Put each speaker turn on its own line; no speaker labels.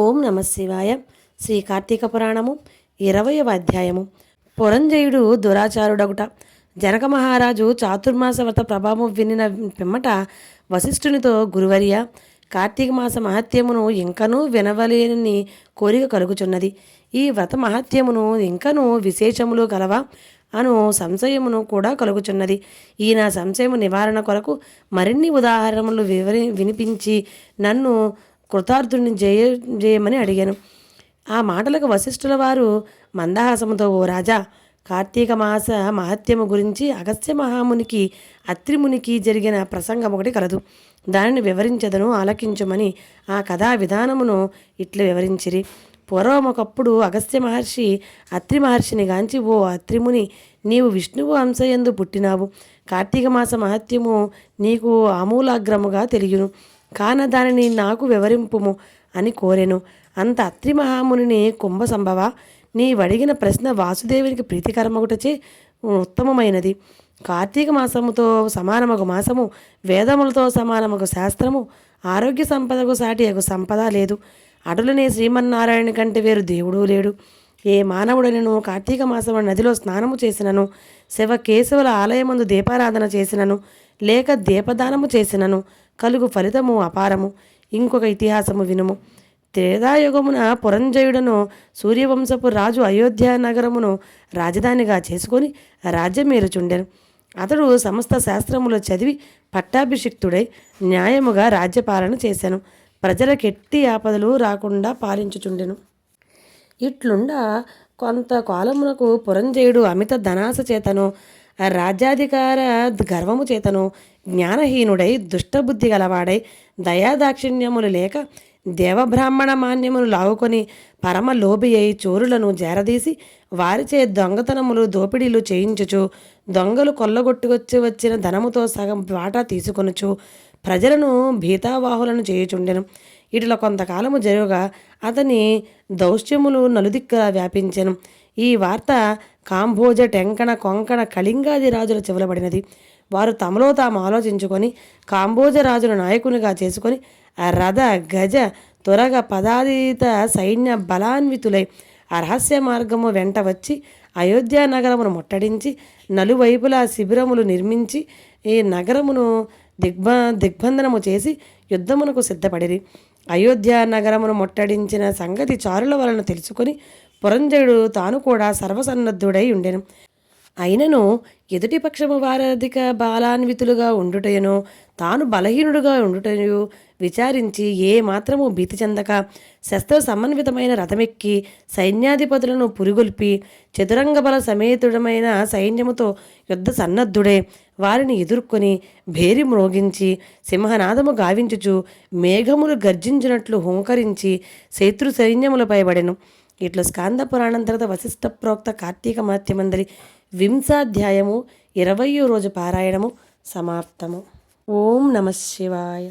ఓం నమ శివాయ. శ్రీ కార్తీక పురాణము 20వ అధ్యాయము. పురంజయుడు దురాచారుడగుట. జనక మహారాజు చాతుర్మాస వ్రత ప్రభావం వినిన పిమ్మట వశిష్ఠునితో, గురువర్య, కార్తీక మాస మహత్యమును ఇంకనూ వినవలేని కోరిక కలుగుచున్నది. ఈ వ్రత మహత్యమును ఇంకనూ విశేషములు గలవా అను సంశయమును కూడా కలుగుచున్నది. ఈ నా సంశయము నివారణ కొరకు మరిన్ని ఉదాహరణలు వినిపించి నన్ను కృతార్థుని చేయమని అడిగాను. ఆ మాటలకు వశిష్ఠుల వారు మందహాసముతో, ఓ రాజా, కార్తీక మాస మహత్యము గురించి అగస్త్య మహామునికి అత్రిమునికి జరిగిన ప్రసంగం ఒకటి కలదు. దానిని వివరించదను, ఆలకించుమని ఆ కథా విధానమును ఇట్లు వివరించిరి. పూర్వం ఒకప్పుడు అగస్త్య మహర్షి అత్రి మహర్షిని గాంచి, ఓ అత్రిముని, నీవు విష్ణువు అంశయందు పుట్టినావు. కార్తీక మాస మహత్యము నీకు ఆమూలాగ్రముగా తెలియను, కాన దానిని నాకు వివరింపుము అని కోరెను. అంత అత్రి మహామునిని, కుంభ సంభవ, నీవడిగిన ప్రశ్న వాసుదేవునికి ప్రీతికరమగుటచే ఉత్తమమైనది. కార్తీక మాసముతో సమానమగు మాసము, వేదములతో సమానమగు శాస్త్రము, ఆరోగ్య సంపదకు సాటి అగు సంపద లేదు. అటులనే శ్రీమన్నారాయణ కంటే వేరు దేవుడు లేడు. ఏ మానవుడనను కార్తీక మాసము నదిలో స్నానము చేసినను, శివకేశవుల ఆలయమందు దీపారాధన చేసినను, లేక దీపదానము చేసినను కలుగు ఫలితము అపారము. ఇంకొక ఇతిహాసము వినుము. త్రేతాయుగమున పురంజయుడను సూర్యవంశపు రాజు అయోధ్య నగరమును రాజధానిగా చేసుకొని రాజ్యమేలుచుండెను. అతడు సమస్త శాస్త్రములు చదివి పట్టాభిషిక్తుడై న్యాయముగా రాజ్యపాలన చేశాను. ప్రజలకెట్టి ఆపదలు రాకుండా పాలించుచుండెను. ఇట్లుండా కొంతకాలమునకు పురంజయుడు అమిత ధనాస చేతను, రాజ్యాధికార గర్వము చేతను జ్ఞానహీనుడై, దుష్టబుద్ధి గలవాడై, దయాదాక్షిణ్యములు లేక దేవబ్రాహ్మణ మాన్యములు లాగుకొని పరమ లోబి అయి చోరులను జేరదీసి వారిచే దొంగతనములు దోపిడీలు చేయించుచు, దొంగలు కొల్లగొట్టుకొచ్చి వచ్చిన ధనముతో సగం వాటా తీసుకొనుచు ప్రజలను భీతావాహులను చేయుచుండెను. ఇట్లా కొంతకాలము జరుగా అతని దౌష్ట్యములు నలుదిక్కులా వ్యాపించెను. ఈ వార్త కాంభోజ, టెంకణ, కొంకణ, కళింగాది రాజుల చెవులబడినది. వారు తమలో తాము ఆలోచించుకొని కాంబోజ రాజును నాయకునిగా చేసుకొని రథ, గజ, త్వరగ, పదాతీత సైన్య బలాన్వితులై రహస్య మార్గము వెంట వచ్చి అయోధ్య నగరమును ముట్టడించి నలువైపులా శిబిరములు నిర్మించి ఈ నగరమును దిగ్బంధనము చేసి యుద్ధమునకు సిద్ధపడిరి. అయోధ్య నగరమును ముట్టడించిన సంగతి చారుల వలన తెలుసుకొని పురంజయుడు తాను కూడా సర్వసన్నద్ధుడై ఉండెను. అయినను ఎదుటి పక్షము వారధిక బాలాన్వితులుగా ఉండుటయను, తాను బలహీనుడుగా ఉండుటయు విచారించి ఏ మాత్రము భీతి చెందక శస్త్ర సమన్వితమైన రథమెక్కి సైన్యాధిపతులను పురిగొల్పి చతురంగ బల సమేతుడమైన సైన్యముతో యుద్ధ సన్నద్ధుడే వారిని ఎదుర్కొని భేరి మ్రోగించి సింహనాదము గావించుచు మేఘములు గర్జించినట్లు హుంకరించి శత్రు సైన్యములపై పడెను. ఇట్లు స్కాంద పురాణం తర్వాత వశిష్ఠ ప్రోక్త కార్తీక మహత్యమందరి 20వ అధ్యాయము 20వ రోజు పారాయణము సమాప్తము. ఓం నమ శివాయ.